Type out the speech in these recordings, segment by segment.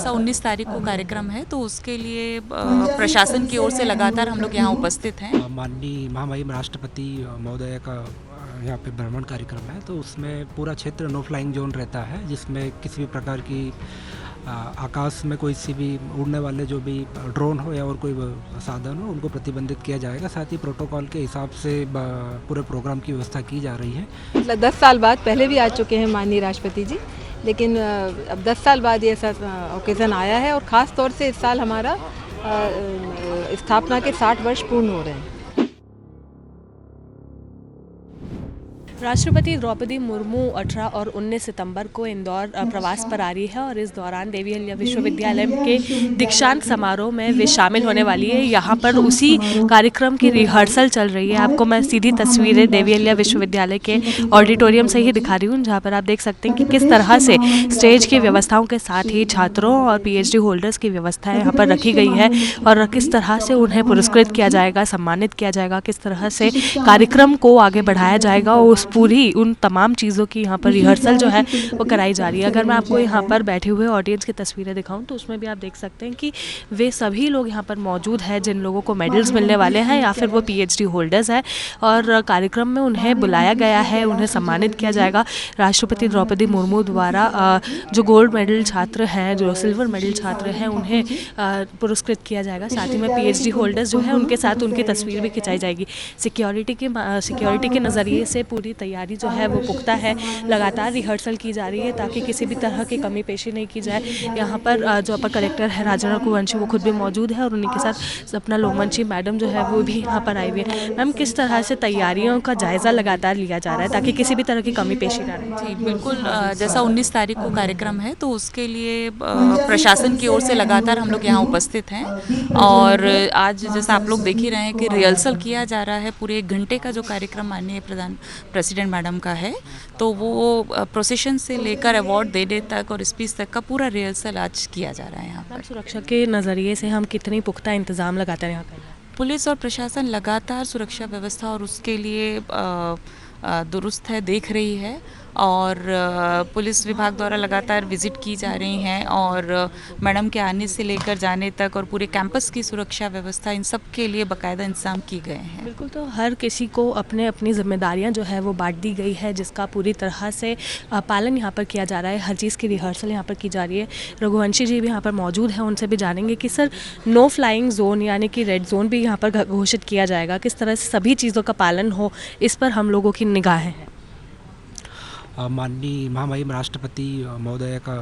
जैसा 19 तारीख को कार्यक्रम है तो उसके लिए प्रशासन की ओर से लगातार हम लोग यहाँ उपस्थित हैं। माननीय महामहिम राष्ट्रपति महोदय का यहाँ पे भ्रमण कार्यक्रम है, तो उसमें पूरा क्षेत्र नो फ्लाइंग जोन रहता है, जिसमें किसी भी प्रकार की आकाश में कोई सी भी उड़ने वाले जो भी ड्रोन हो या और कोई साधन हो उनको प्रतिबंधित किया जाएगा। साथ ही प्रोटोकॉल के हिसाब से पूरे प्रोग्राम की व्यवस्था की जा रही है। मतलब 10 साल बाद, पहले भी आ चुके हैं माननीय राष्ट्रपति जी, लेकिन अब 10 साल बाद ये ऐसा ओकेज़न आया है और ख़ास तौर से इस साल हमारा स्थापना के 60 वर्ष पूर्ण हो रहे हैं। राष्ट्रपति द्रौपदी मुर्मू 18 और 19 सितंबर को इंदौर प्रवास पर आ रही है और इस दौरान देवी अहिल्या विश्वविद्यालय के दीक्षांत समारोह में वे शामिल होने वाली है। यहाँ पर उसी कार्यक्रम की रिहर्सल चल रही है। आपको मैं सीधी तस्वीरें देवी अहिल्या विश्वविद्यालय के ऑडिटोरियम से ही दिखा रही हूँ, जहाँ पर आप देख सकते हैं कि किस तरह से स्टेज की व्यवस्थाओं के साथ ही छात्रों और PhD होल्डर्स की व्यवस्था यहाँ पर रखी गई है और किस तरह से उन्हें पुरस्कृत किया जाएगा, सम्मानित किया जाएगा, किस तरह से कार्यक्रम को आगे बढ़ाया जाएगा, उस पूरी उन तमाम चीज़ों की यहाँ पर रिहर्सल जो है वो कराई जा रही है। अगर मैं आपको यहाँ पर बैठे हुए ऑडियंस की तस्वीरें दिखाऊं तो उसमें भी आप देख सकते हैं कि वे सभी लोग यहाँ पर मौजूद हैं जिन लोगों को मेडल्स मिलने वाले हैं या फिर वो PhD होल्डर्स हैं और कार्यक्रम में उन्हें बुलाया गया है, उन्हें सम्मानित किया जाएगा। राष्ट्रपति द्रौपदी मुर्मू द्वारा जो गोल्ड मेडल छात्र हैं, जो सिल्वर मेडल छात्र हैं, उन्हें पुरस्कृत किया जाएगा। साथ ही में PhD होल्डर्स जो है उनके साथ उनकी तस्वीर भी खिंचाई जाएगी। सिक्योरिटी के नज़रिए से पूरी तैयारी जो है वो पुख्ता है। लगातार रिहर्सल की जा रही है ताकि किसी भी तरह की कमी पेशी नहीं की जाए। यहाँ पर जो अपर कलेक्टर है राजा रघुवंशी वो खुद भी मौजूद है और उन्हीं के साथ सपना लोकमंची मैडम जो है वो भी यहाँ पर आई हुई है। मैम, किस तरह से तैयारियों का जायज़ा लगातार लिया जा रहा है ताकि किसी भी तरह की कमी पेशी ना रहे? जी बिल्कुल, जैसा 19 तारीख को कार्यक्रम है तो उसके लिए प्रशासन की ओर से लगातार हम लोग यहाँ उपस्थित हैं और आज जैसा आप लोग देख ही रहे हैं कि रिहर्सल किया जा रहा है। पूरे 1 घंटे का जो कार्यक्रम माननीय प्रेसिडेंट मैडम का है तो वो प्रोसेशन से लेकर अवार्ड देने तक और स्पीच तक का पूरा रिहर्सल आज किया जा रहा है। यहाँ पर सुरक्षा के नज़रिए से हम कितनी पुख्ता इंतजाम लगाते हैं यहाँ पर? पुलिस और प्रशासन लगातार सुरक्षा व्यवस्था और उसके लिए दुरुस्त है, देख रही है और पुलिस विभाग द्वारा लगातार विजिट की जा रही हैं और मैडम के आने से लेकर जाने तक और पूरे कैंपस की सुरक्षा व्यवस्था, इन सब के लिए बाकायदा इंतजाम किए गए हैं। बिल्कुल, तो हर किसी को अपने अपनी जिम्मेदारियां जो है वो बांट दी गई है, जिसका पूरी तरह से पालन यहाँ पर किया जा रहा है। हर चीज़ की रिहर्सल यहाँ पर की जा रही है। रघुवंशी जी भी यहाँ पर मौजूद हैं, उनसे भी जानेंगे कि सर नो फ्लाइंग जोन यानी कि रेड जोन भी यहाँ पर घोषित किया जाएगा, किस तरह से सभी चीज़ों का पालन हो, इस पर हम लोगों की निगाहें हैं। माननीय महामहिम राष्ट्रपति महोदय का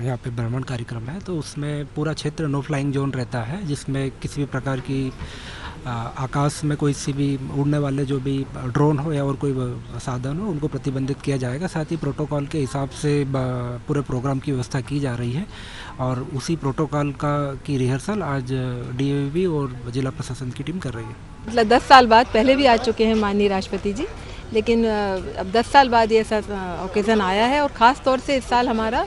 यहाँ पे भ्रमण कार्यक्रम है, तो उसमें पूरा क्षेत्र नो फ्लाइंग जोन रहता है, जिसमें किसी भी प्रकार की आकाश में कोई सी भी उड़ने वाले जो भी ड्रोन हो या और कोई साधन हो उनको प्रतिबंधित किया जाएगा। साथ ही प्रोटोकॉल के हिसाब से पूरे प्रोग्राम की व्यवस्था की जा रही है और उसी प्रोटोकॉल की रिहर्सल आज DAVB और जिला प्रशासन की टीम कर रही है। मतलब 10 साल बाद, पहले भी आ चुके हैं माननीय राष्ट्रपति जी, लेकिन अब 10 साल बाद ये ऐसा ओकेज़न आया है और ख़ास तौर से इस साल हमारा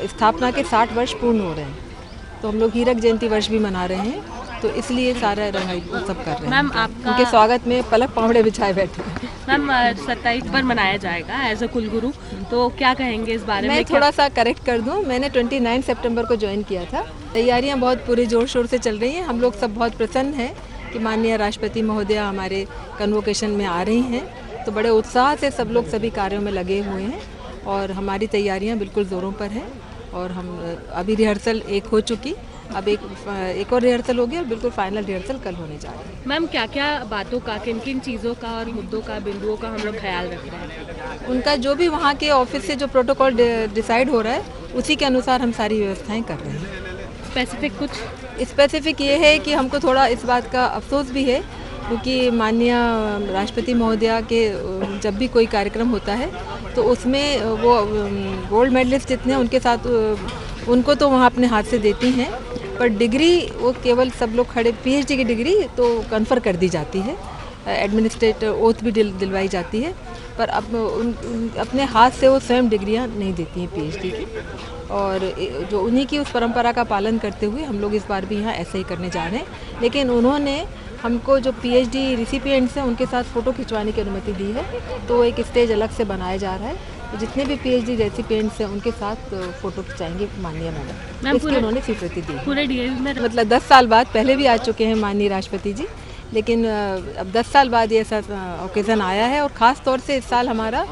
स्थापना के 60 वर्ष पूर्ण हो रहे हैं। तो हम लोग हीरक जयंती वर्ष भी मना रहे हैं, तो इसलिए सारा रंगाई सब कर रहे हैं। मैम, आपका उनके स्वागत में पलक पावड़े बिछाए बैठे हैं। मैम, 27 पर मनाया जाएगा एज अ कुलगुरु, तो क्या कहेंगे इस बारे में? मैं थोड़ा सा करेक्ट कर दूं, मैंने 29 सितंबर को ज्वाइन किया था। तैयारियां बहुत पूरे जोर शोर से चल रही हैं। हम लोग सब बहुत प्रसन्न हैं कि माननीय राष्ट्रपति महोदय हमारे कन्वोकेशन में आ रही हैं, तो बड़े उत्साह से सब लोग सभी कार्यों में लगे हुए हैं और हमारी तैयारियां बिल्कुल ज़ोरों पर हैं और हम अभी रिहर्सल एक हो चुकी, अब एक और रिहर्सल हो गया और बिल्कुल फाइनल रिहर्सल कल होने जा रही है। मैम, क्या क्या बातों का, किन किन चीज़ों का और मुद्दों का, बिंदुओं का हम लोग ख्याल रख रहे हैं? उनका जो भी वहाँ के ऑफिस से जो प्रोटोकॉल डिसाइड हो रहा है उसी के अनुसार हम सारी व्यवस्थाएँ कर रहे हैं। स्पेसिफिक कुछ? स्पेसिफिक ये है कि हमको थोड़ा इस बात का अफसोस भी है क्योंकि माननीय राष्ट्रपति महोदया के जब भी कोई कार्यक्रम होता है तो उसमें वो गोल्ड मेडलिस्ट जितने हैं उनके साथ उनको तो वहाँ अपने हाथ से देती हैं, पर डिग्री वो केवल सब लोग खड़े PhD की डिग्री तो कन्फर कर दी जाती है, एडमिनिस्ट्रेटर ओथ भी दिलवाई जाती है, पर अब अपने हाथ से वो स्वयं डिग्रियाँ नहीं देती हैं PhD की। और जो उन्हीं की उस परंपरा का पालन करते हुए हम लोग इस बार भी यहाँ ऐसे ही करने जा रहे हैं। लेकिन उन्होंने हमको जो PhD रिसिपिएंट्स हैं उनके साथ फ़ोटो खिंचवाने की अनुमति दी है, तो एक स्टेज अलग से बनाया जा रहा है तो जितने भी PhD रेसिपिएंट्स हैं उनके साथ फ़ोटो खिंचाएंगे माननीय मैडम। इसकी उन्होंने स्वीकृति दी। पूरे DAV में मतलब 10 साल बाद, पहले भी आ चुके हैं माननीय राष्ट्रपति जी, लेकिन अब 10 साल बाद ये ऐसा ओकेज़न आया है और ख़ास तौर से इस साल हमारा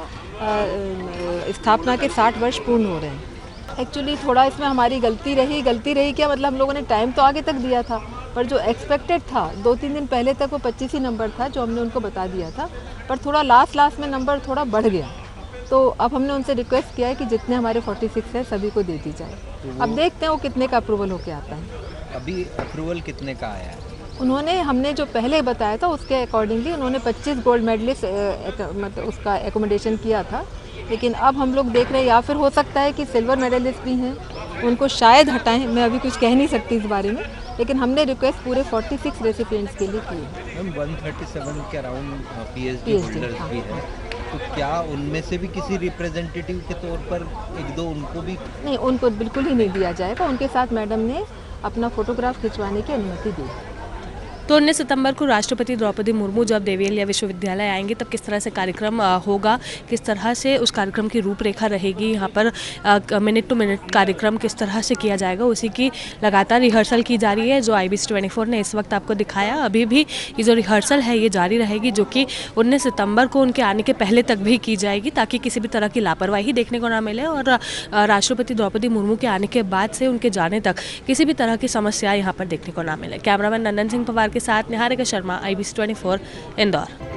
स्थापना के 60 वर्ष पूर्ण हो रहे हैं। एक्चुअली थोड़ा इसमें हमारी गलती रही क्या, मतलब हम लोगों ने टाइम तो आगे तक दिया था, पर जो एक्सपेक्टेड था 2-3 दिन पहले तक वो 25 ही नंबर था जो हमने उनको बता दिया था, पर थोड़ा लास्ट में नंबर थोड़ा बढ़ गया। तो अब हमने उनसे रिक्वेस्ट किया है कि जितने हमारे 46 है सभी को दे दी जाए। अब देखते हैं वो कितने का अप्रूवल होके आता है। अभी अप्रूवल कितने का आया है? उन्होंने, हमने जो पहले बताया था उसके अकॉर्डिंगली उन्होंने 25 गोल्ड मेडलिस्ट मतलब उसका एकोमोडेशन किया था, लेकिन अब हम लोग देख रहे हैं या फिर हो सकता है कि सिल्वर मेडलिस्ट भी हैं, उनको शायद हटाएं। मैं अभी कुछ कह नहीं सकती इस बारे में, लेकिन हमने रिक्वेस्ट पूरे 46 रेसिपिएंट्स के लिए की है। मैम 137 के अराउंड PhD होल्डर्स भी हैं, तो क्या उनमें से भी किसी रिप्रेजेंटेटिव के तौर पर 1-2 उनको भी? नहीं, उनको बिल्कुल ही नहीं दिया जाएगा। उनके साथ मैडम ने अपना फोटोग्राफ खिंचवाने की अनुमति दी। तो 19 सितंबर को राष्ट्रपति द्रौपदी मुर्मू जब देवी अहिल्या विश्वविद्यालय आएंगे तब किस तरह से कार्यक्रम होगा, किस तरह से उस कार्यक्रम की रूपरेखा रहेगी, यहाँ पर मिनट टू मिनट कार्यक्रम किस तरह से किया जाएगा, उसी की लगातार रिहर्सल की जा रही है जो IBC 24 ने इस वक्त आपको दिखाया। अभी भी ये जो रिहर्सल है ये जारी रहेगी, जो कि 19 सितंबर को उनके आने के पहले तक भी की जाएगी, ताकि किसी भी तरह की लापरवाही देखने को ना मिले और राष्ट्रपति द्रौपदी मुर्मू के आने के बाद से उनके जाने तक किसी भी तरह की समस्या यहाँ पर देखने को ना मिले। कैमरामैन नंदन सिंह पवार के साथ निहारिका शर्मा, IBC 24 इंदौर।